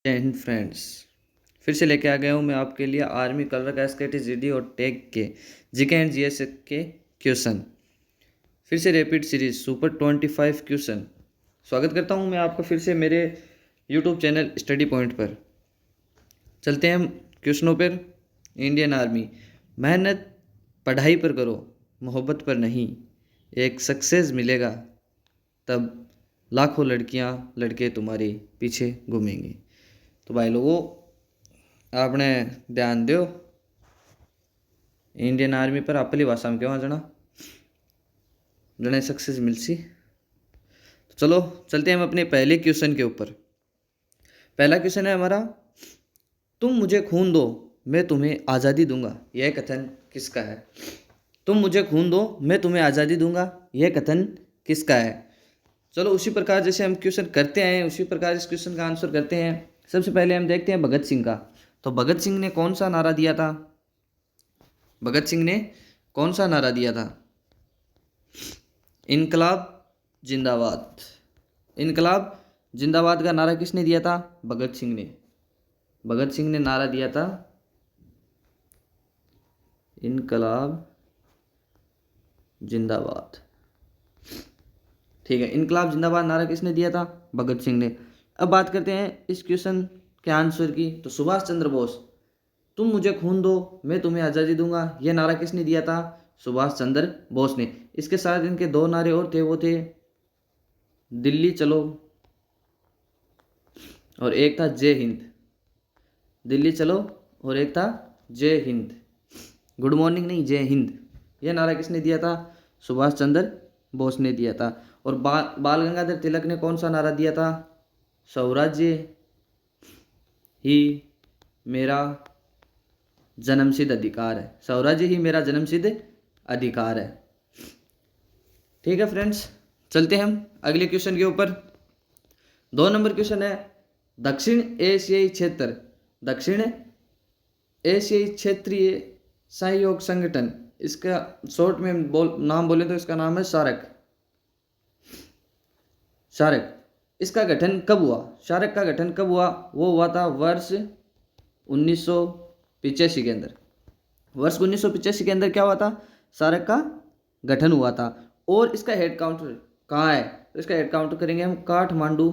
जय हिंद फ्रेंड्स। फिर से लेके आ गया हूँ मैं आपके लिए आर्मी कलर का एसकेटी जीडी और टैग के जीके एंड जीएस के क्वेश्चन। फिर से रिपीट सीरीज सुपर 25 क्वेश्चन। स्वागत करता हूँ मैं आपका फिर से मेरे यूट्यूब चैनल स्टडी पॉइंट पर। चलते हैं हम क्वेश्चनों पर। इंडियन आर्मी, मेहनत पढ़ाई पर करो, मोहब्बत पर नहीं। एक सक्सेस मिलेगा तब लाखों लड़कियां लड़के तुम्हारे पीछे घूमेंगे। तो भाई लोगों, आपने ध्यान दो इंडियन आर्मी पर। आपली भाषा में क्यों जना जने सक्सेस मिलसी। तो चलो चलते हैं हम अपने पहले क्वेश्चन के ऊपर। पहला क्वेश्चन है हमारा, तुम मुझे खून दो मैं तुम्हें आज़ादी दूंगा, यह कथन किसका है? तुम मुझे खून दो मैं तुम्हें आज़ादी दूंगा, यह कथन किसका है? चलो उसी प्रकार जैसे हम क्वेश्चन करते हैं उसी प्रकार इस क्वेश्चन का आंसर करते हैं। सबसे पहले हम देखते हैं भगत सिंह का। तो भगत सिंह ने कौन सा नारा दिया था? भगत सिंह ने कौन सा नारा दिया था? इनकलाब जिंदाबाद। इनकलाब जिंदाबाद का नारा किसने दिया था? भगत सिंह ने। भगत सिंह ने नारा दिया था इनकलाब जिंदाबाद। ठीक है, इनकलाब जिंदाबाद नारा किसने दिया था? भगत सिंह ने। अब बात करते हैं इस क्वेश्चन के आंसर की। तो सुभाष चंद्र बोस, तुम मुझे खून दो मैं तुम्हें आज़ादी दूंगा, यह नारा किसने दिया था? सुभाष चंद्र बोस ने। इसके साथ इनके दो नारे और थे, वो थे दिल्ली चलो और एक था जय हिंद। दिल्ली चलो और एक था जय हिंद। गुड मॉर्निंग नहीं, जय हिंद। यह नारा किसने दिया था? सुभाष चंद्र बोस ने दिया था। और बाल गंगाधर तिलक ने कौन सा नारा दिया था? स्वराज्य ही मेरा जन्मसिद्ध अधिकार है। स्वराज्य ही मेरा जन्मसिद्ध अधिकार है। ठीक है फ्रेंड्स, चलते हैं हम अगले क्वेश्चन के ऊपर। 2 नंबर क्वेश्चन है, दक्षिण एशियाई क्षेत्र, दक्षिण एशियाई क्षेत्रीय सहयोग संगठन, इसका शॉर्ट में नाम बोले तो इसका नाम है सार्क। सार्क, इसका गठन कब हुआ? सार्क का गठन कब हुआ? वो हुआ था वर्ष 1985 के अंदर। वर्ष 1985 के अंदर क्या हुआ था? सार्क का गठन हुआ था। और इसका हेड क्वार्टर कहाँ है? तो इसका हेड क्वार्टर करेंगे हम काठमांडू।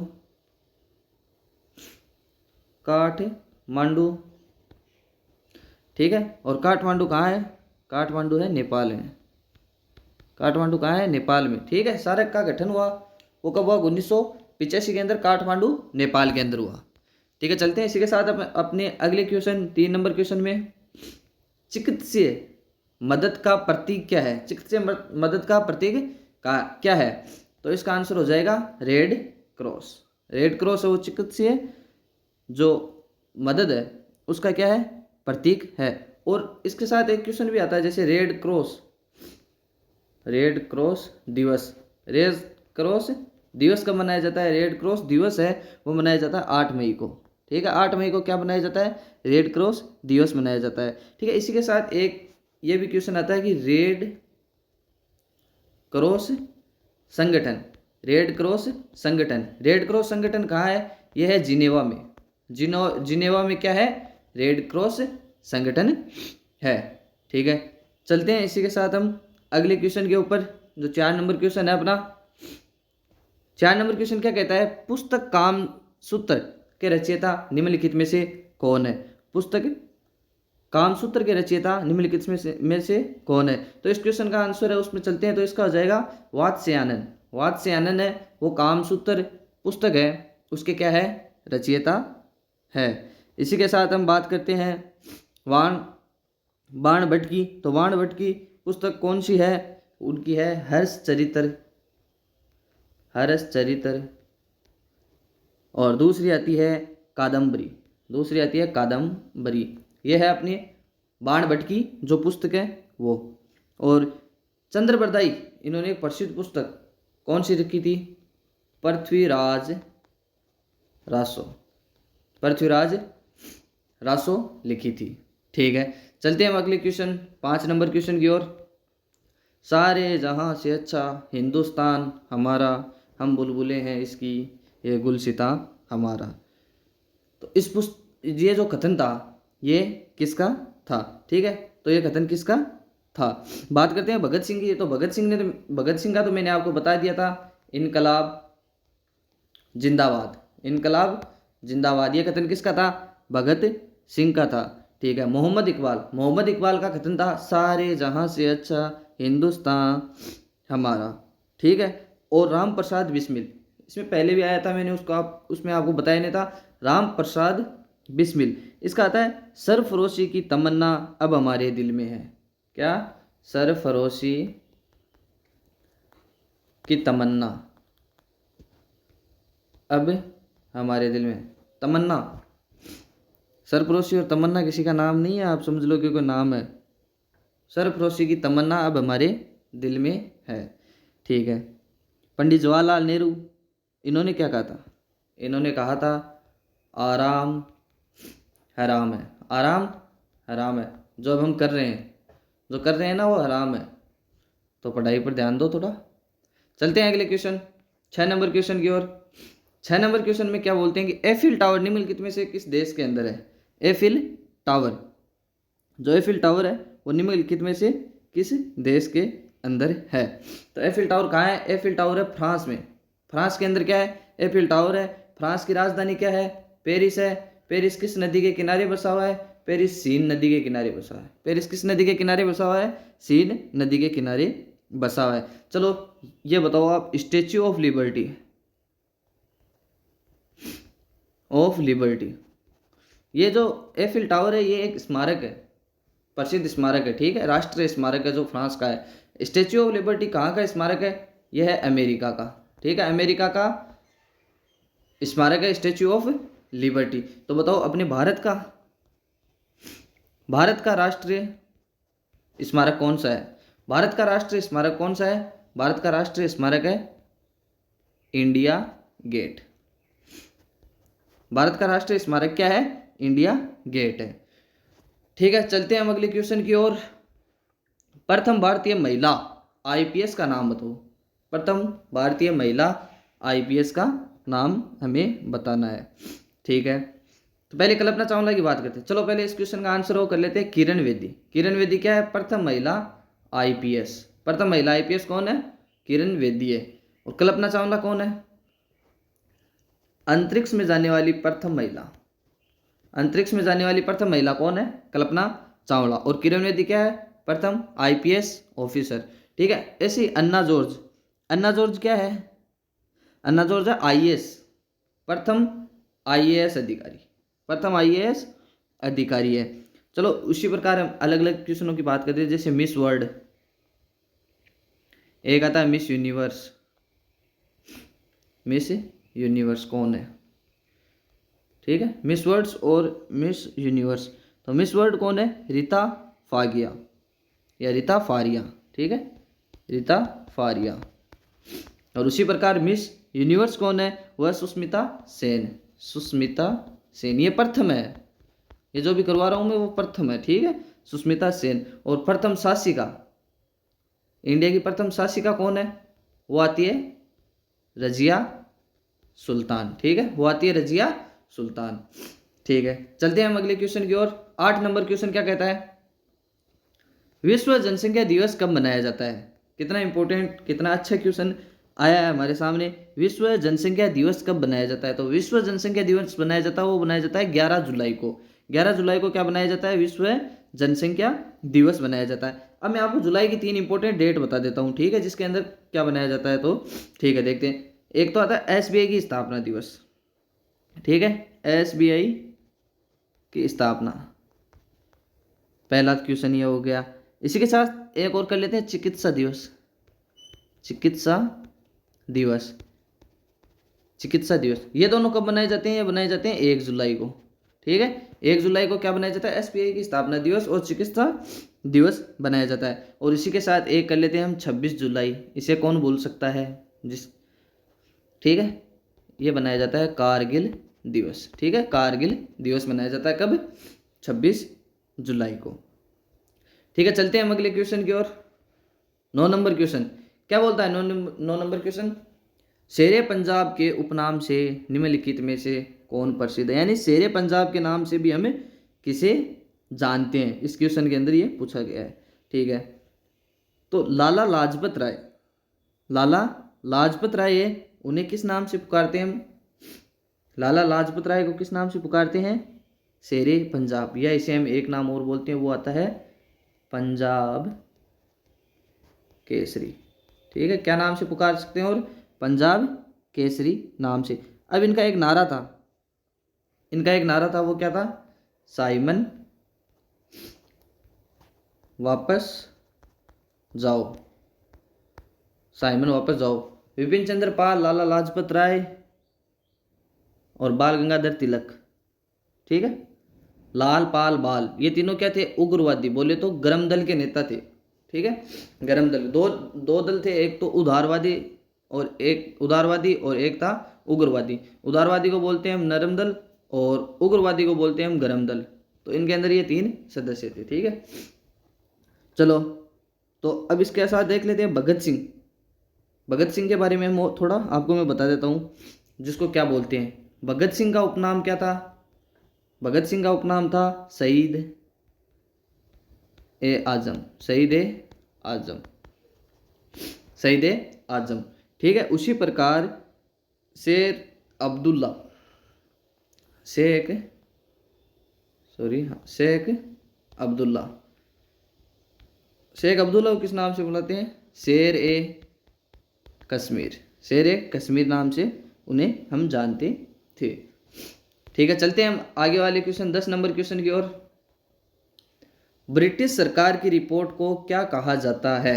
काठमांडू, ठीक है। और काठमांडू कहाँ है? काठमांडू है नेपाल में। काठमांडू कहाँ है? नेपाल में। ठीक है, सार्क का गठन हुआ वो कब हुआ? 1985 के अंदर, काठमांडू नेपाल के अंदर हुआ। ठीक है, चलते हैं इसी के साथ अपने अगले क्वेश्चन 3 नंबर क्वेश्चन में। चिकित्सीय मदद का प्रतीक क्या है? चिकित्सीय मदद का प्रतीक क्या है? तो इसका आंसर हो जाएगा रेड क्रॉस। रेड क्रॉस है वो चिकित्सीय जो मदद है उसका क्या है? प्रतीक है। और इसके साथ एक क्वेश्चन भी आता है जैसे रेड क्रॉस दिवस। रेड क्रॉस दिवस कब मनाया जाता है? रेड क्रॉस दिवस है वो मनाया जाता है 8 मई को। ठीक है, 8 मई को क्या मनाया जाता है? रेड क्रॉस दिवस मनाया जाता है। ठीक है, इसी के साथ एक ये भी क्वेश्चन आता है कि रेड क्रॉस संगठन, रेड क्रॉस संगठन, रेड क्रॉस संगठन कहाँ है? यह है जिनेवा में। जिनेवा में क्या है? रेड क्रॉस संगठन है। ठीक है, चलते हैं इसी के साथ हम अगले क्वेश्चन के ऊपर जो 4 नंबर क्वेश्चन है अपना। 4 नंबर क्वेश्चन क्या कहता है? पुस्तक कामसूत्र के रचयिता निम्नलिखित में से कौन है? पुस्तक कामसूत्र के रचयिता निम्नलिखित में से कौन है? तो इस क्वेश्चन का आंसर है उसमें चलते हैं तो इसका हो जाएगा वात्स्यायन। वात्स्यायन है वो कामसूत्र पुस्तक है उसके क्या है? रचयिता है। इसी के साथ हम बात करते हैं बाण भट्ट की। तो बाण भट्ट की पुस्तक कौन सी है? उनकी है हर्षचरित्र। हर्षचरित्र। और दूसरी आती है कादम्बरी। दूसरी आती है कादम्बरी। यह है अपनी बाण भट्ट की जो पुस्तक है वो। और चंद्रबरदाई इन्होंने एक प्रसिद्ध पुस्तक कौन सी लिखी थी? पृथ्वीराज रासो। पृथ्वीराज रासो लिखी थी। ठीक है, चलते हैं हम अगले क्वेश्चन 5 नंबर क्वेश्चन की ओर। सारे जहां से अच्छा हिंदुस्तान हमारा, हम बुलबुलें हैं इसकी, ये गुलसिता हमारा। तो ये जो कथन था ये किसका था, ठीक है, तो ये कथन किसका था। बात करते हैं भगत सिंह की। तो भगत सिंह का तो मैंने आपको बता दिया था, इनकलाब जिंदाबाद, इनकलाब जिंदाबाद, ये कथन किसका था, भगत सिंह का था, ठीक है। मोहम्मद इकबाल का कथन था, सारे जहां से अच्छा हिंदुस्तान हमारा, ठीक है। और राम प्रसाद बिस्मिल, इसमें पहले भी आया था, मैंने उसमें आपको बताया नहीं था, राम प्रसाद बिस्मिल, इसका आता है सरफरोशी की तमन्ना अब हमारे दिल में है। क्या, सरफरोशी की तमन्ना अब हमारे दिल में। तमन्ना, सरफरोशी और तमन्ना किसी का नाम नहीं है, आप समझ लो कि कोई नाम है। सरफरोशी की तमन्ना अब हमारे दिल में है, ठीक है। पंडित जवाहरलाल नेहरू, इन्होंने क्या कहा था, इन्होंने कहा था आराम हराम है, आराम हराम है, जो अब हम कर रहे हैं, जो कर रहे हैं ना वो हराम है, तो पढ़ाई पर ध्यान दो थोड़ा। चलते हैं अगले क्वेश्चन, 6 नंबर क्वेश्चन की ओर। 6 नंबर क्वेश्चन में क्या बोलते हैं कि एफिल टावर निम्नलिखित में से किस देश के अंदर है। एफिल टावर, जो एफिल टावर है वो निम्नलिखित में से किस देश के अंदर है। तो एफिल टावर कहाँ है, एफिल टावर है फ्रांस में। फ्रांस के अंदर क्या है, एफिल टावर है। फ्रांस की राजधानी क्या है, पेरिस है। पेरिस किस नदी के किनारे बसा हुआ है, पेरिस सीन नदी के किनारे बसा हुआ है। पेरिस किस नदी के किनारे बसा हुआ है, सीन नदी के किनारे बसा हुआ है। चलो ये बताओ आप, statue of liberty, of liberty, ये जो एफिल टावर है ये एक स्मारक है, प्रसिद्ध स्मारक है, ठीक है, राष्ट्रीय स्मारक है जो फ्रांस का है। स्टेच्यू ऑफ लिबर्टी कहाँ का स्मारक है, यह है अमेरिका का, ठीक है, अमेरिका का स्मारक है स्टेच्यू ऑफ लिबर्टी। तो बताओ अपने भारत का राष्ट्रीय स्मारक कौन सा है, भारत का राष्ट्रीय स्मारक कौन सा है, भारत का राष्ट्रीय स्मारक है इंडिया गेट। भारत का राष्ट्रीय स्मारक क्या है, इंडिया गेट है, ठीक है। चलते हैं हम अगले क्वेश्चन की ओर। प्रथम भारतीय महिला आईपीएस का नाम बताओ, प्रथम भारतीय महिला आईपीएस का नाम हमें बताना है, ठीक है। तो पहले कल्पना चावला की बात करते हैं। चलो पहले इस क्वेश्चन का आंसर वो कर लेते हैं, किरण बेदी। किरण बेदी क्या है, प्रथम महिला आईपीएस। प्रथम महिला आईपीएस कौन है, किरण बेदी है। और कल्पना चावला कौन है, अंतरिक्ष में जाने वाली प्रथम महिला। अंतरिक्ष में जाने वाली प्रथम महिला कौन है, कल्पना चावला। और किरण बेदी क्या है, प्रथम आईपीएस ऑफिसर, ठीक है। ऐसी अन्ना जॉर्ज, अन्ना जॉर्ज क्या है, अन्ना जॉर्ज है आईएएस, प्रथम आईएएस अधिकारी, प्रथम आईएएस अधिकारी है। चलो उसी प्रकार हम अलग अलग क्वेश्चनों की बात करते हैं, जैसे मिस वर्ल्ड, एक आता है मिस यूनिवर्स। मिस यूनिवर्स कौन है, ठीक है, मिस वर्ल्ड और मिस यूनिवर्स। तो मिस वर्ल्ड कौन है, रीता फागिया या रीता फारिया, ठीक है, रीता फारिया। और उसी प्रकार मिस यूनिवर्स कौन है, वह सुष्मिता सेन, सुष्मिता सेन, ये प्रथम है, ये जो भी करवा रहा हूं मैं वो प्रथम है, ठीक है, सुष्मिता सेन। और प्रथम शासिका, इंडिया की प्रथम शासिका कौन है, वो आती है रजिया सुल्तान, ठीक है, वो आती है रजिया सुल्तान, ठीक है। चलते हैं हम अगले क्वेश्चन की ओर। 8 नंबर क्वेश्चन क्या कहता है, विश्व जनसंख्या दिवस कब मनाया जाता है। कितना इंपॉर्टेंट, कितना अच्छा क्वेश्चन आया है हमारे सामने। विश्व जनसंख्या दिवस कब बनाया जाता है, तो विश्व जनसंख्या दिवस बनाया जाता है, वो बनाया जाता है 11 जुलाई को। 11 जुलाई को क्या बनाया जाता है, विश्व जनसंख्या दिवस बनाया जाता है। अब मैं आपको जुलाई की 3 इंपॉर्टेंट डेट बता देता हूँ, ठीक है, जिसके अंदर क्या बनाया जाता है, तो ठीक है देखते हैं। एक तो आता है एसबीआई की स्थापना दिवस, ठीक है, एसबीआई की स्थापना, पहला क्वेश्चन ये हो गया। इसी के साथ एक और कर लेते हैं, चिकित्सा दिवस, चिकित्सा दिवस, चिकित्सा दिवस। ये दोनों कब बनाए जाते हैं, ये बनाए जाते हैं 1 जुलाई को, ठीक है। 1 जुलाई को क्या बनाया जाता है, एसबीआई की स्थापना दिवस और चिकित्सा दिवस बनाया जाता है। और इसी के साथ एक कर लेते हैं हम 26 जुलाई, इसे कौन भूल सकता है, ठीक है, ये बनाया जाता है कारगिल दिवस, ठीक है, कारगिल दिवस बनाया जाता है कब, 26 जुलाई को, ठीक है। चलते हैं हम अगले क्वेश्चन की ओर। 9 नंबर क्वेश्चन क्या बोलता है, 9 नंबर क्वेश्चन, शेरे पंजाब के उपनाम से निम्नलिखित में से कौन प्रसिद्ध है, यानी शेरे पंजाब के नाम से भी हमें किसे जानते हैं, इस क्वेश्चन के अंदर ये पूछा गया है। ठीक है, तो लाला लाजपत राय, लाला लाजपत राय है, उन्हें किस नाम से पुकारते हैं हम? लाला लाजपत राय को किस नाम से पुकारते हैं? शेरे पंजाब, या इसे हम एक नाम और बोलते हैं, वो आता है पंजाब केसरी। ठीक है, क्या नाम से पुकार सकते हैं? और पंजाब केसरी नाम से। अब इनका एक नारा था, इनका एक नारा था, वो क्या था? साइमन वापस जाओ, साइमन वापस जाओ। विपिन चंद्र पाल, लाला लाजपत राय और बाल गंगाधर तिलक, ठीक है, लाल पाल बाल, ये तीनों क्या थे? उग्रवादी, बोले तो गर्म दल के नेता थे। ठीक है, गर्म दल, दो दल थे, एक तो उदारवादी और एक था उग्रवादी। उदारवादी को बोलते हैं हम नरम दल और उग्रवादी को बोलते हैं हम गर्म दल। तो इनके अंदर ये 3 सदस्य थे। ठीक है, चलो तो अब इसके साथ देख लेते हैं भगत सिंह। भगत सिंह के बारे में थोड़ा आपको मैं बता देता हूँ, जिसको क्या बोलते हैं। भगत सिंह का उपनाम क्या था? भगत सिंह का उपनाम था शहीद ए आजम, शहीद ए आजम, शहीद ए आजम। ठीक है, उसी प्रकार शेख अब्दुल्ला, शेख अब्दुल्ला, शेख अब्दुल्ला को किस नाम से बुलाते हैं? शेर ए कश्मीर, शेर ए कश्मीर नाम से उन्हें हम जानते थे। ठीक है, चलते हैं हम आगे वाले क्वेश्चन, 10 नंबर क्वेश्चन की ओर। ब्रिटिश सरकार की रिपोर्ट को क्या कहा जाता है?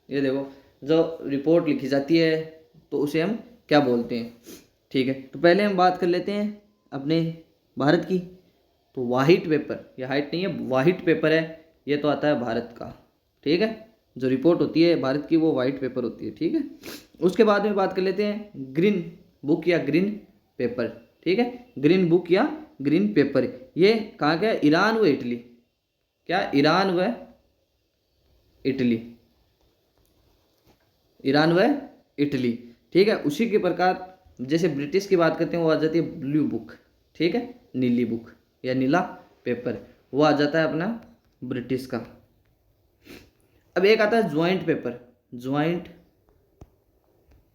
ये देखो, जो रिपोर्ट लिखी जाती है तो उसे हम क्या बोलते हैं? ठीक है, तो पहले हम बात कर लेते हैं अपने भारत की। तो वाइट पेपर, ये हाइट नहीं है, वाइट पेपर है, ये तो आता है भारत का। ठीक है, जो रिपोर्ट होती है भारत की वो वाइट पेपर होती है। ठीक है, उसके बाद में बात कर लेते हैं ग्रीन बुक या ग्रीन पेपर। ठीक है, ग्रीन बुक या ग्रीन पेपर, ये कहाँ का है? ईरान व इटली। क्या? ईरान व इटली, ईरान व इटली। ठीक है, उसी के प्रकार जैसे ब्रिटिश की बात करते हैं वो आ जाती है ब्लू बुक। ठीक है, नीली बुक या नीला पेपर, वो आ जाता है अपना ब्रिटिश का। अब एक आता है joint paper. Joint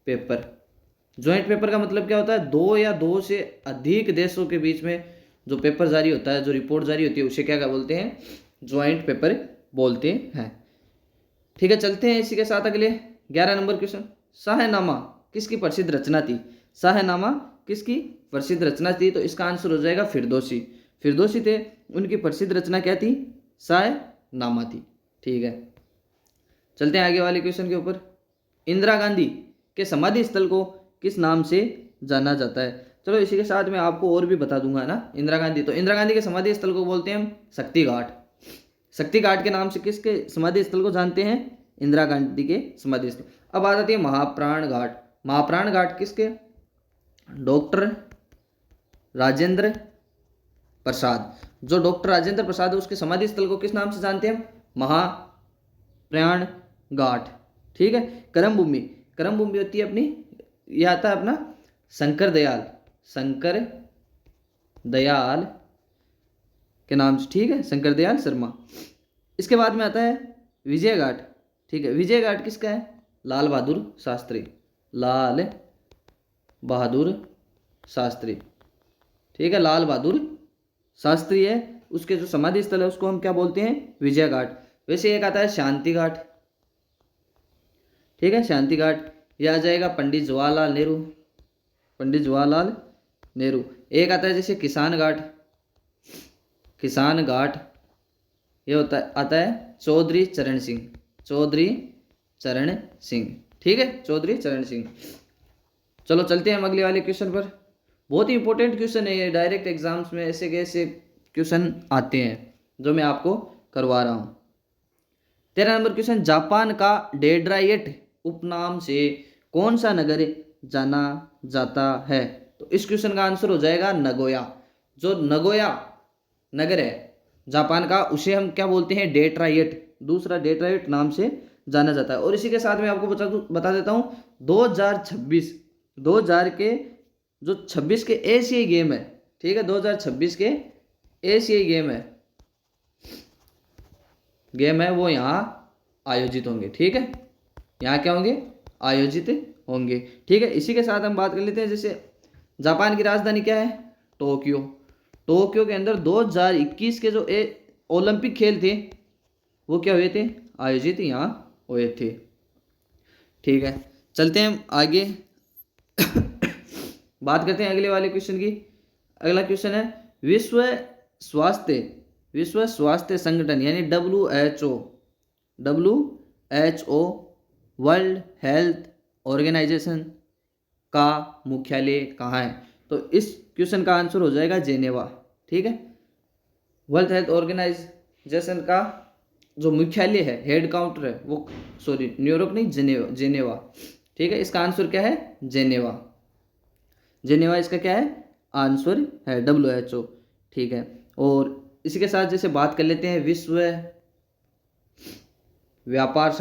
paper, joint paper का मतलब क्या होता है? 2 या 2 से अधिक देशों के बीच में जो पेपर जारी होता है, जो रिपोर्ट जारी होती है, उसे क्या बोलते हैं? ज्वाइंट पेपर बोलते हैं। ठीक है, चलते हैं इसी के साथ अगले 11 नंबर क्वेश्चन। शाहनामा किसकी प्रसिद्ध रचना थी? शाहनामा किसकी प्रसिद्ध रचना थी? तो इसका आंसर हो जाएगा फिरदौसी। फिरदौसी थे, उनकी प्रसिद्ध रचना क्या थी? शाहनामा थी। ठीक है, चलते हैं आगे वाले क्वेश्चन के ऊपर। इंदिरा गांधी के समाधि स्थल को किस नाम से जाना जाता है? चलो इसी के साथ मैं आपको और भी बता दूंगा ना। इंदिरा गांधी, तो इंदिरा गांधी के समाधि स्थल को बोलते हैं हम शक्ति घाट। शक्ति घाट के नाम से किसके समाधि स्थल को जानते हैं? इंदिरा गांधी के समाधि स्थल। अब आ जाती है महाप्राण घाट। महाप्राण घाट किसके? डॉक्टर राजेंद्र प्रसाद। जो डॉक्टर राजेंद्र प्रसाद है उसके समाधि स्थल को किस नाम से जानते हैं हम? महाप्राण घाट। ठीक है, करम भूमि, करम भूमि होती है अपनी, यह आता है अपना शंकर दयाल, शंकर दयाल के नाम से। ठीक है, शंकर दयाल शर्मा। इसके बाद में आता है विजय घाट। ठीक है, विजय घाट किसका है? लाल बहादुर शास्त्री, लाल बहादुर शास्त्री। ठीक है, लाल बहादुर शास्त्री है, उसके जो समाधि स्थल है उसको हम क्या बोलते हैं? विजय घाट। वैसे एक आता है शांति घाट। ठीक है, शांति घाट, यह आ जाएगा पंडित जवाहरलाल नेहरू, पंडित जवाहरलाल नेहरू। एक आता है जैसे किसान घाट, किसान घाट, ये आता है चौधरी चरण सिंह, चौधरी चरण सिंह। ठीक है, चौधरी चरण सिंह। चलो चलते हैं हम अगले वाले क्वेश्चन पर। बहुत ही इंपॉर्टेंट क्वेश्चन है ये, डायरेक्ट एग्जाम्स में ऐसे कैसे क्वेश्चन आते हैं जो मैं आपको करवा रहा हूँ। 13 नंबर क्वेश्चन, जापान का डेट्रॉइट उपनाम से कौन सा नगर जाना जाता है? तो इस क्वेश्चन का आंसर हो जाएगा नगोया। जो नगोया नगर है जापान का, उसे हम क्या बोलते हैं? डेट्रॉइट, दूसरा डेट्रॉइट नाम से जाना जाता है। और इसी के साथ मैं आपको बता देता हूँ 2026 2000 के जो 26 के एशियाई गेम है, ठीक है, 2026 के एशियाई गेम है वो यहाँ आयोजित होंगे, ठीक है, यहाँ क्या होंगे, आयोजित होंगे, ठीक है। इसी के साथ हम बात कर लेते हैं, जैसे जापान की राजधानी क्या है, टोक्यो। टोक्यो के अंदर 2021 के जो ओलंपिक खेल थे वो क्या हुए थे, आयोजित यहाँ हुए थे, ठीक है। चलते हैं हम आगे बात करते हैं अगले वाले क्वेश्चन की। अगला क्वेश्चन है विश्व स्वास्थ्य संगठन यानी WHO वर्ल्ड हेल्थ ऑर्गेनाइजेशन का मुख्यालय कहाँ है। तो इस क्वेश्चन का आंसर हो जाएगा जेनेवा, ठीक है। वर्ल्ड हेल्थ ऑर्गेनाइजेशन का जो मुख्यालय है, हेड क्वार्टर है वो, सॉरी न्यूयॉर्क नहीं, जेनेवा, ठीक है। इसका आंसर क्या है, जेनेवा इसका क्या है, आंसर है WHO, ठीक है। और इसी के साथ जैसे बात कर लेते हैं विश्व व्यापार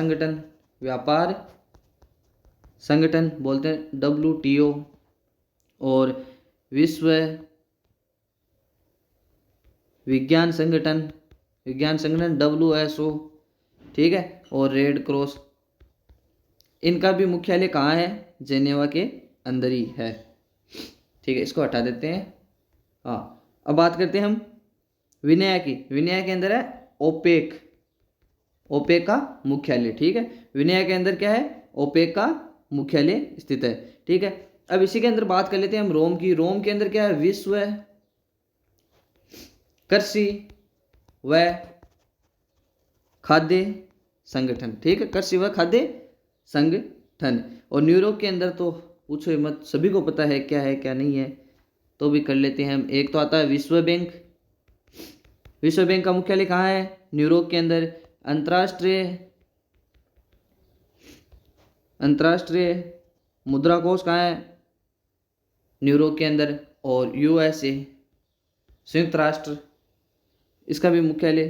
संगठन बोलते हैं WTO, और विश्व विज्ञान संगठन WHO, ठीक है, और रेड क्रॉस, इनका भी मुख्यालय कहाँ है, जेनेवा के अंदर ही है, ठीक है। इसको हटा देते हैं। हाँ, अब बात करते हैं हम विनया के अंदर है ओपेक का मुख्यालय, ठीक है। विनया के अंदर क्या है, ओपेक का मुख्यालय स्थित है, ठीक है। अब इसी के अंदर बात कर लेते हैं हम रोम के अंदर क्या है, विश्व कृषि व खाद्य संगठन, ठीक है, कृषि व खाद्य संगठन। और न्यूयॉर्क के अंदर तो पूछो मत, सभी को पता है क्या नहीं है, तो भी कर लेते हैं हम। एक तो आता है विश्व बैंक का मुख्यालय कहाँ है, न्यूयॉर्क के अंदर। अंतर्राष्ट्रीय मुद्रा कोष कहाँ है, न्यूयॉर्क के अंदर। और USA संयुक्त राष्ट्र, इसका भी मुख्यालय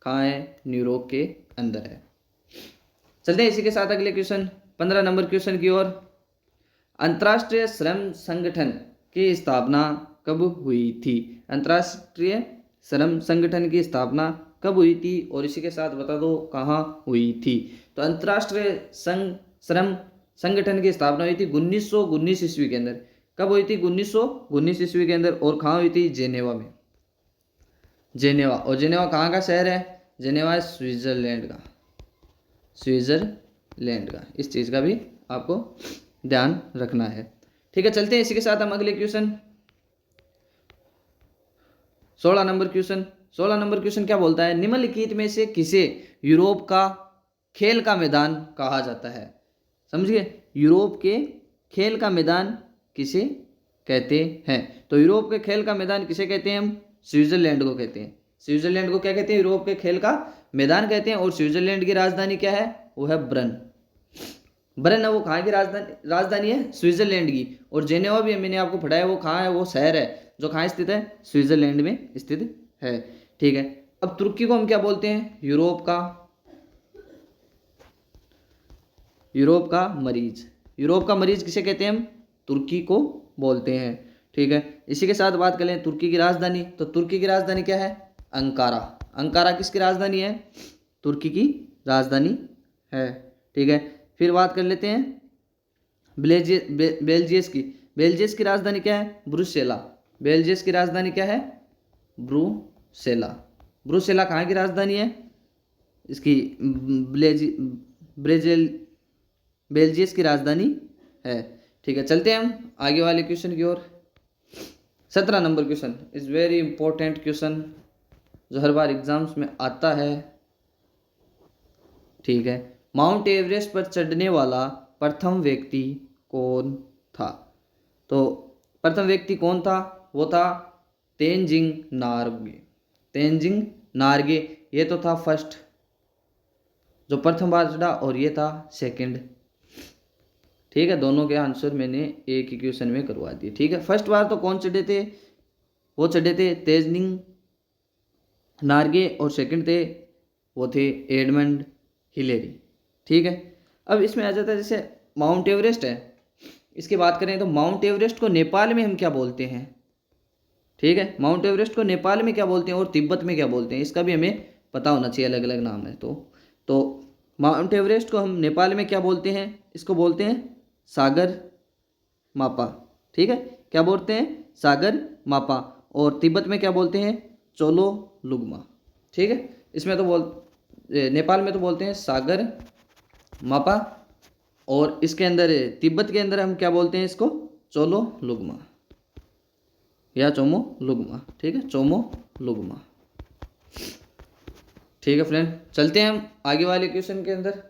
कहाँ है, न्यूयॉर्क के अंदर है। चलते हैं इसी के साथ अगले क्वेश्चन, 15 नंबर क्वेश्चन की ओर। अंतर्राष्ट्रीय श्रम संगठन की स्थापना कब हुई थी, अंतर्राष्ट्रीय श्रम संगठन की स्थापना कब हुई थी, और इसी के साथ बता दो कहाँ हुई थी। तो अंतर्राष्ट्रीय श्रम संगठन की स्थापना हुई थी 1919 ईस्वी के अंदर। कब हुई थी, 1919 ईस्वी के अंदर, और कहाँ हुई थी, जेनेवा में। और जेनेवा कहाँ का शहर है, जेनेवा है स्विट्जरलैंड का। इस चीज़ का भी आपको ध्यान रखना है, ठीक है। चलते हैं इसी के साथ हम अगले क्वेश्चन, 16 नंबर क्वेश्चन क्या बोलता है, निम्नलिखित में से किसे यूरोप का खेल का मैदान कहा जाता है। समझिए, यूरोप के खेल का मैदान किसे कहते हैं। तो यूरोप के खेल का मैदान किसे कहते हैं हम, स्विट्जरलैंड को कहते हैं। स्विट्जरलैंड को क्या कहते हैं, यूरोप के खेल का मैदान कहते हैं। और स्विट्जरलैंड की राजधानी क्या है, वो है ब्रन है, वो कहाँ की राजधानी है, स्विट्जरलैंड की। और जेनेवा भी मैंने आपको पढ़ाया, वो कहाँ है, वो शहर है जो कहाँ स्थित है, स्विट्जरलैंड में स्थित है, ठीक है। अब तुर्की को हम क्या बोलते हैं, यूरोप का मरीज किसे कहते हैं हम, तुर्की को बोलते हैं, ठीक है। इसी के साथ बात करें तुर्की की राजधानी, तो तुर्की की राजधानी क्या है, अंकारा किसकी राजधानी है, तुर्की की राजधानी है, ठीक है। फिर बात कर लेते हैं बेल्जियस की राजधानी क्या है, ब्रुसेला। बेल्जियस की राजधानी क्या है, ब्रुसेला कहाँ की राजधानी है, इसकी बेल्जियस की राजधानी है, ठीक है। चलते हैं हम आगे वाले क्वेश्चन की ओर। 17 number question is very important question, जो हर बार एग्जाम्स में आता है, ठीक है। माउंट एवरेस्ट पर चढ़ने वाला प्रथम व्यक्ति कौन था। तो प्रथम व्यक्ति कौन था, वो था तेनजिंग नार्गे। ये तो था फर्स्ट, जो प्रथम बार चढ़ा, और ये था सेकंड, ठीक है। दोनों के आंसर मैंने एक ही क्वेश्चन में करवा दिए, ठीक है। फर्स्ट बार तो कौन चढ़े थे, वो चढ़े थे तेनजिंग नार्गे, और सेकंड थे वो थे एडमंड हिलेरी, ठीक है। अब इसमें आ जाता है, जैसे माउंट एवरेस्ट है, इसकी बात करें तो माउंट एवरेस्ट को नेपाल में हम क्या बोलते हैं, ठीक है, माउंट एवरेस्ट को नेपाल में क्या बोलते हैं और तिब्बत में क्या बोलते हैं, इसका भी हमें पता होना चाहिए, अलग अलग नाम है। तो माउंट एवरेस्ट को हम नेपाल में क्या बोलते हैं, इसको बोलते हैं सागर मापा, ठीक है, क्या बोलते हैं, सागर मापा। और तिब्बत में क्या बोलते हैं, चोलो लुगमा, ठीक है। इसमें तो नेपाल में तो बोलते हैं सागर मापा, और इसके अंदर तिब्बत के अंदर हम क्या बोलते हैं इसको, चोलो लुगमा या चोमो लुगमा, ठीक है, चोमो लुगमा, ठीक है फ्रेंड। चलते हैं हम आगे वाले क्वेश्चन के अंदर।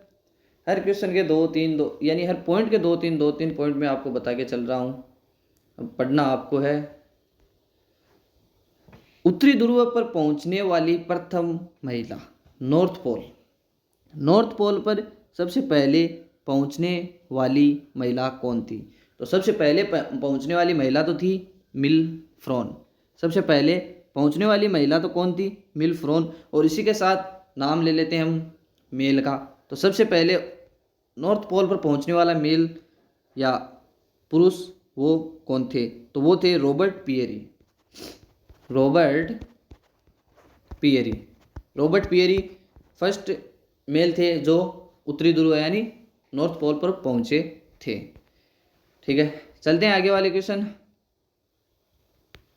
हर क्वेश्चन के दो यानी हर पॉइंट के दो तीन पॉइंट मैं आपको बता के चल रहा हूँ। अब पढ़ना आपको है। उत्तरी ध्रुव पर पहुंचने वाली प्रथम महिला, नॉर्थ पोल, नॉर्थ पोल पर सबसे पहले पहुंचने वाली महिला कौन थी। तो सबसे पहले पहुंचने वाली महिला तो थी मिल फ्रॉन, सबसे पहले पहुंचने वाली महिला तो कौन थी, मिल फ्रॉन। और इसी के साथ नाम ले लेते हैं हम मेल का। तो सबसे पहले नॉर्थ पोल पर पहुंचने वाला मेल या पुरुष वो कौन थे, तो वो थे Robert Peary, Robert Peary, Robert Peary first male थे जो उत्तरी ध्रुव यानी नॉर्थ पोल पर पहुंचे थे, ठीक है। चलते हैं आगे वाले क्वेश्चन,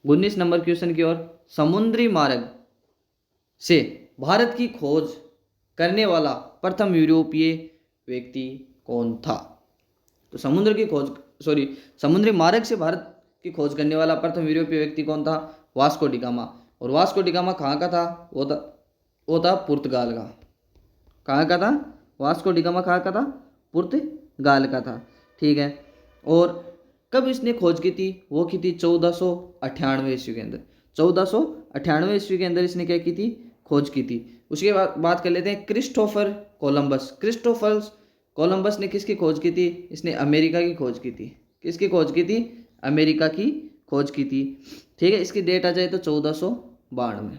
19 नंबर क्वेश्चन की ओर। समुद्री मार्ग से भारत की खोज करने वाला प्रथम यूरोपीय व्यक्ति कौन था। तो समुद्री मार्ग से भारत की खोज करने वाला प्रथम यूरोपीय व्यक्ति कौन था, वास्को डी गामा। और वास्को डी गामा कहाँ का था, वो था पुर्तगाल का। कहाँ का था, वास्को डी गामा कहाँ का था, पुर्तगाल का था, ठीक है। और कब इसने खोज की थी, वो की थी 1498 ईस्वी के अंदर, 1498 ईस्वी के अंदर इसने क्या की थी, खोज की थी। उसके बाद बात कर लेते हैं क्रिस्टोफर कोलंबस। क्रिस्टोफर कोलंबस ने किसकी खोज की थी, इसने अमेरिका की खोज की थी। किसकी खोज की थी, अमेरिका की खोज की थी, ठीक है। इसकी डेट आ जाए तो 1492,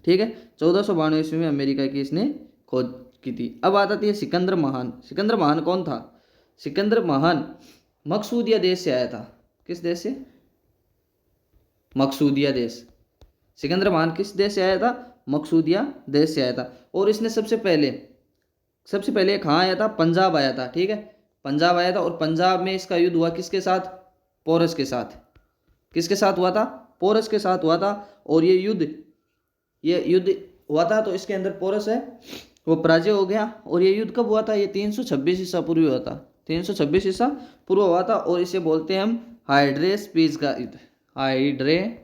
ठीक है, 1492 ईस्वी में अमेरिका की इसने खोज की थी। अब आती है सिकंदर महान। सिकंदर महान कौन था, सिकंदर महान मकसूदिया देश से आया था। किस देश से, मकसूदिया देश। सिकंदर महान किस देश से आया था, मकसूदिया देश से आया था। और इसने सबसे पहले कहाँ आया था, पंजाब आया था, ठीक है, पंजाब आया था। और पंजाब में इसका युद्ध हुआ किसके साथ, पोरस के साथ। किसके साथ हुआ था, पोरस के साथ हुआ था। और ये युद्ध हुआ था तो इसके अंदर पोरस है वो पराजय हो गया। और ये युद्ध कब हुआ था, ये 326 ईसा पूर्व हुआ था, 326 ईसा पूर्व हुआ था। और इसे बोलते हैं हम हाइड्रेस्पीज का युद्ध, हाइड्रेस्पीज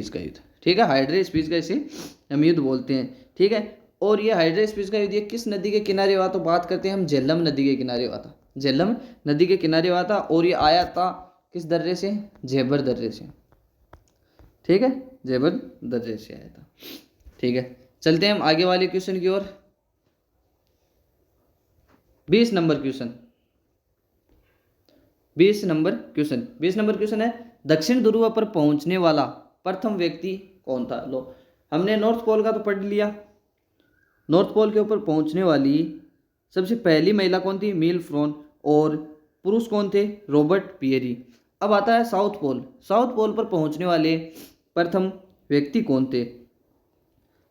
का युद्ध, ठीक है, हाइड्रेस्पीज का इसे हम युद्ध बोलते हैं, ठीक है। और ये हाइड्रेस्पीज का युद्ध ये किस नदी के किनारे हुआ, तो बात करते हैं हम झेलम नदी के किनारे हुआ था, झेलम नदी के किनारे हुआ था। और ये आया था किस दर्रे से, झेबर दर्रे से, ठीक है, झेबर दर्रे से आया था, ठीक है। चलते हैं हम आगे वाले क्वेश्चन की ओर। 20 नंबर क्वेश्चन है, दक्षिण ध्रुव पर पहुंचने वाला प्रथम व्यक्ति कौन था। लो, हमने नॉर्थ पोल का तो पढ़ लिया। नॉर्थ पोल के ऊपर पहुंचने वाली सबसे पहली महिला कौन थी, मील फ्रॉन। और पुरुष कौन थे, रॉबर्ट पियरी। अब आता है साउथ पोल। साउथ पोल पर पहुंचने वाले प्रथम व्यक्ति कौन थे।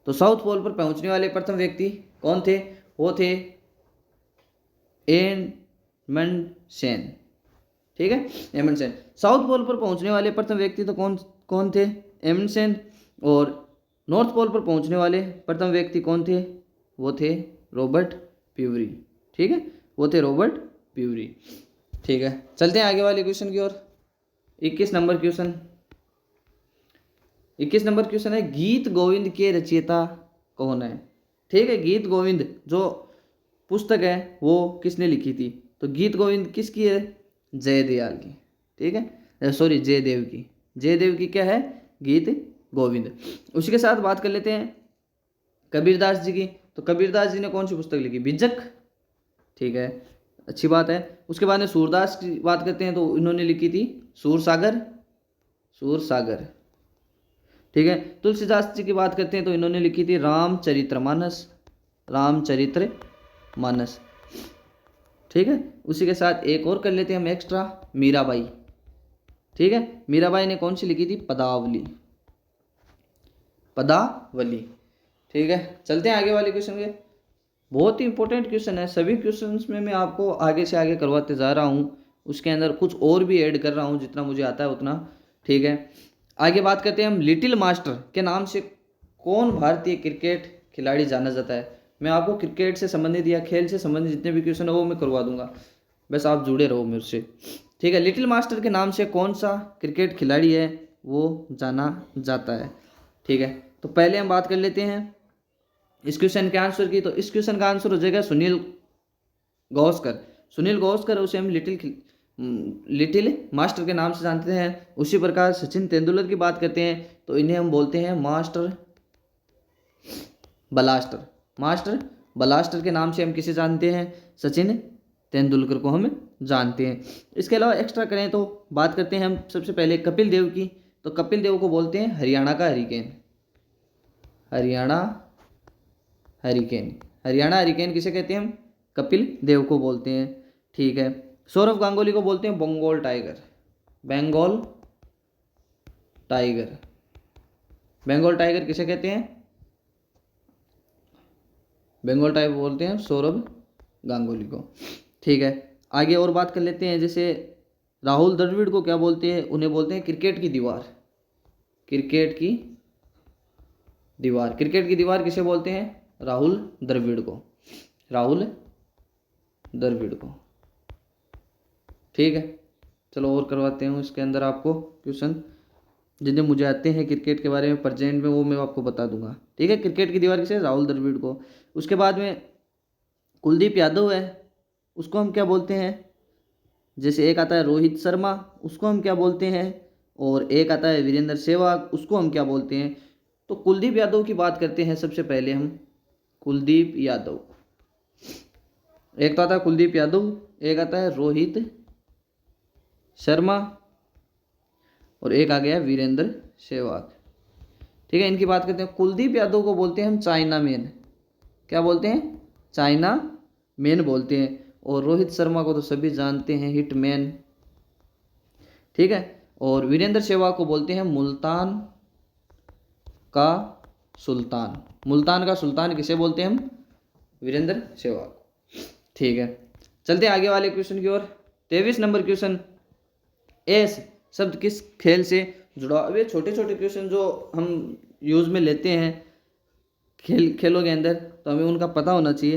तो साउथ पोल पर पहुंचने वाले प्रथम व्यक्ति कौन थे, वो थे एमंडसेन, ठीक है, एमंडसेन। साउथ पोल पर पहुंचने वाले प्रथम व्यक्ति तो कौन थे, एमंडसेन। और नॉर्थ पोल पर पहुंचने वाले प्रथम व्यक्ति कौन थे, वो थे रॉबर्ट प्यूरी, ठीक है, वो थे रॉबर्ट प्यूरी, ठीक है। चलते हैं आगे वाले क्वेश्चन की ओर। 21 नंबर क्वेश्चन है, गीत गोविंद के रचयिता कौन है, ठीक है। गीत गोविंद जो पुस्तक है वो किसने लिखी थी, तो गीत गोविंद किसकी है, जयदयाल की, ठीक है, सॉरी जयदेव की। जयदेव की क्या है, गीत गोविंद। उसी के साथ बात कर लेते हैं कबीरदास जी की। तो कबीरदास जी ने कौन सी पुस्तक लिखी, बिजक, ठीक है, अच्छी बात है। उसके बाद में सूरदास की बात करते हैं तो इन्होंने लिखी थी सूरसागर, ठीक है। तुलसीदास जी की बात करते हैं तो इन्होंने लिखी थी रामचरितमानस, रामचरित्र मानस। ठीक है, उसी के साथ एक और कर लेते हैं हम एक्स्ट्रा, मीराबाई। ठीक है, मीराबाई ने कौन सी लिखी थी? पदावली, पदावली। ठीक है, चलते हैं आगे वाले क्वेश्चन के। बहुत ही इंपॉर्टेंट क्वेश्चन है, सभी क्वेश्चंस में मैं आपको आगे से आगे करवाते जा रहा हूँ, उसके अंदर कुछ और भी ऐड कर रहा हूँ जितना मुझे आता है उतना। ठीक है, आगे बात करते हैं हम। लिटिल मास्टर के नाम से कौन भारतीय क्रिकेट खिलाड़ी जाना जाता है? मैं आपको क्रिकेट से संबंधित या खेल से संबंधित जितने भी क्वेश्चन है वो मैं करवा दूंगा, बस आप जुड़े रहो मेरे से। ठीक है, लिटिल मास्टर के नाम से कौन सा क्रिकेट खिलाड़ी है वो जाना जाता है? ठीक है, तो पहले हम बात कर लेते हैं इस क्वेश्चन के आंसर की। तो इस क्वेश्चन का आंसर हो जाएगा सुनील गावस्कर। सुनील गावस्कर, उसे हम लिटिल मास्टर के नाम से जानते हैं। उसी प्रकार सचिन तेंदुलकर की बात करते हैं तो इन्हें हम बोलते हैं मास्टर ब्लास्टर। मास्टर ब्लास्टर के नाम से हम किसे जानते हैं? सचिन तेंदुलकर को हम जानते हैं। इसके अलावा एक्स्ट्रा करें तो बात करते हैं हम सबसे पहले कपिल देव की। तो कपिल देव को बोलते हैं हरियाणा का hurricane. Haryana hurricane, Haryana hurricane किसे कहते हैं हम? कपिल देव को बोलते हैं। ठीक है, सौरव गांगुली को बोलते हैं Bengal tiger. Bengal tiger, Bengal tiger किसे कहते हैं? बंगाल टाइगर बोलते हैं सौरव गांगुली को। ठीक है, आगे और बात कर लेते हैं। जैसे राहुल द्रविड़ को क्या बोलते हैं? उन्हें बोलते हैं क्रिकेट की दीवार। क्रिकेट की दीवार, क्रिकेट की दीवार किसे बोलते हैं? राहुल द्रविड़ को। राहुल द्रविड़ को। ठीक है, चलो और करवाते हूँ इसके अंदर आपको क्वेश्चन जिन्हें मुझे आते हैं क्रिकेट के बारे में प्रेजेंट में, वो मैं आपको बता दूंगा। ठीक है, क्रिकेट की दीवार किसे? राहुल द्रविड़ को। उसके बाद में कुलदीप यादव है, उसको हम क्या बोलते हैं? जैसे एक आता है रोहित शर्मा, उसको हम क्या बोलते हैं? और एक आता है वीरेंद्र सहवाग, उसको हम क्या बोलते हैं? तो कुलदीप यादव की बात करते हैं सबसे पहले हम। कुलदीप यादव, एक तो आता है कुलदीप यादव, एक आता है रोहित शर्मा, और एक आ गया वीरेंद्र सहवाग। ठीक है, इनकी बात करते हैं। कुलदीप यादव को बोलते हैं हम चाइना मैन। क्या बोलते हैं? चाइना मैन बोलते हैं। और रोहित शर्मा को तो सभी जानते हैं, हिटमैन। ठीक है, और वीरेंद्र सहवाग को बोलते हैं मुल्तान का सुल्तान। मुल्तान का सुल्तान किसे बोलते हैं हम? वीरेंद्र सहवाग। ठीक है, चलते हैं आगे वाले क्वेश्चन की ओर। 23 नंबर क्वेश्चन, एस शब्द किस खेल से जुड़ा? अब ये छोटे छोटे क्वेश्चन जो हम यूज में लेते हैं खेलों के अंदर, तो हमें उनका पता होना चाहिए,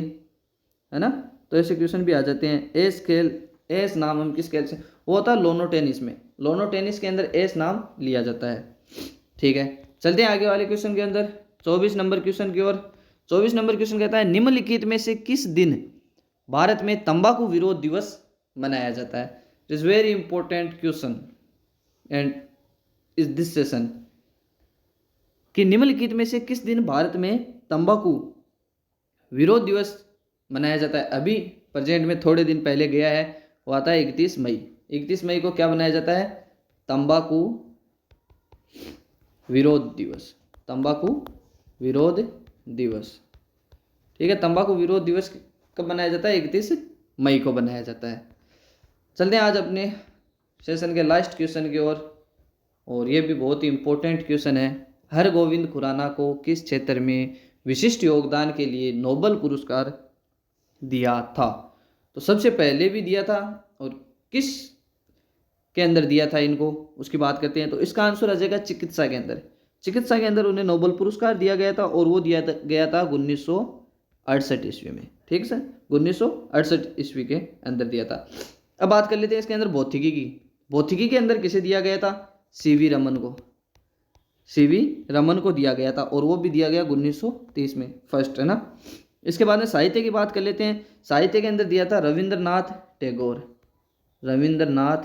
है ना? तो ऐसे क्वेश्चन भी आ जाते हैं। एस नाम हम किस खेल से? वो होता है लोनो टेनिस में। लोनो टेनिस के अंदर एस नाम लिया जाता है। ठीक है, चलते हैं आगे वाले क्वेश्चन के अंदर, 24 नंबर क्वेश्चन की ओर। 24 नंबर क्वेश्चन कहता है निम्नलिखित में से किस दिन भारत में तंबाकू विरोध दिवस मनाया जाता है? It is very important question and is this session कि निम्नलिखित में से किस दिन भारत में तंबाकू विरोध दिवस मनाया जाता है? अभी प्रेजेंट में थोड़े दिन पहले गया है, वो आता है 31 मई। 31 मई को क्या मनाया जाता है? तंबाकू विरोध दिवस। तंबाकू विरोध दिवस। ठीक है, तंबाकू विरोध दिवस कब मनाया जाता है? 31 मई को बनाया जाता है। चलते हैं आज अपने सेशन के लास्ट क्वेश्चन की ओर, और ये भी बहुत ही इंपॉर्टेंट क्वेश्चन है। हरगोविंद खुराना को किस क्षेत्र में विशिष्ट योगदान के लिए नोबेल पुरस्कार दिया था? तो सबसे पहले भी दिया था, और किस के अंदर दिया था इनको, उसकी बात करते हैं। तो इसका आंसर आ जाएगा चिकित्सा के अंदर। चिकित्सा के अंदर उन्हें नोबेल पुरस्कार दिया गया था, और वो दिया गया था 1968 ईस्वी में। ठीक है सर, 1968 ईस्वी के अंदर दिया था। अब बात कर लेते हैं इसके अंदर भौतिकी की। भौतिकी के अंदर किसे दिया गया था? सीवी रमन को। सीवी रमन को दिया गया था, और वो भी दिया गया 1930 में, फर्स्ट, है ना? इसके बाद में साहित्य की बात कर लेते हैं। साहित्य के अंदर दिया था रविंद्रनाथ टैगोर। रविंद्रनाथ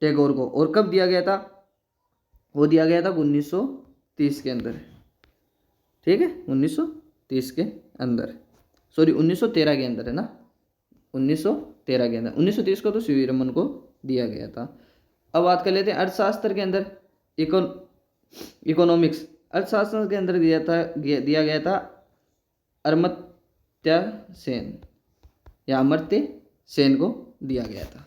टैगोर को। और कब दिया गया था? वो दिया गया था 1930 के अंदर। ठीक है, 1930 के अंदर, सॉरी 1913 के अंदर, है ना? 1913 के अंदर, 1930 को तो सीवी रमन को दिया गया था। अब बात कर लेते हैं अर्थशास्त्र के अंदर। इकोनॉमिक्स अर्थशास्त्र के अंदर दिया गया था अमर्त्य सेन या अमर्त्य सेन को दिया गया था।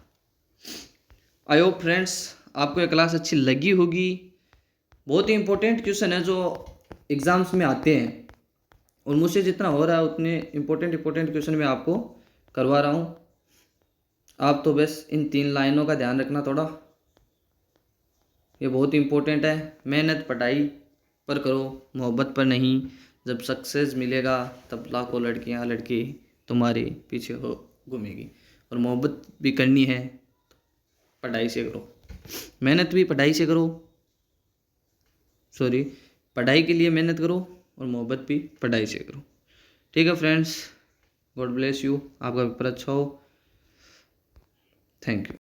आई होप फ्रेंड्स आपको ये क्लास अच्छी लगी होगी। बहुत ही इंपॉर्टेंट क्वेश्चन है जो एग्जाम्स में आते हैं और मुझसे जितना हो रहा है उतने इंपॉर्टेंट क्वेश्चन मैं आपको करवा रहा हूँ। आप तो बस इन 3 लाइनों का ध्यान रखना थोड़ा, ये बहुत इंपॉर्टेंट है। मेहनत पढ़ाई पर करो, मोहब्बत पर नहीं। जब सक्सेस मिलेगा तब लाखों लड़कियां लड़के तुम्हारे पीछे हो घूमेगी। और मोहब्बत भी करनी है, पढ़ाई से करो, मेहनत भी पढ़ाई से करो, पढ़ाई के लिए मेहनत करो और मोहब्बत भी पढ़ाई से करो। ठीक है फ्रेंड्स, गॉड ब्लेस यू, आपका पेपर अच्छा हो। Thank you.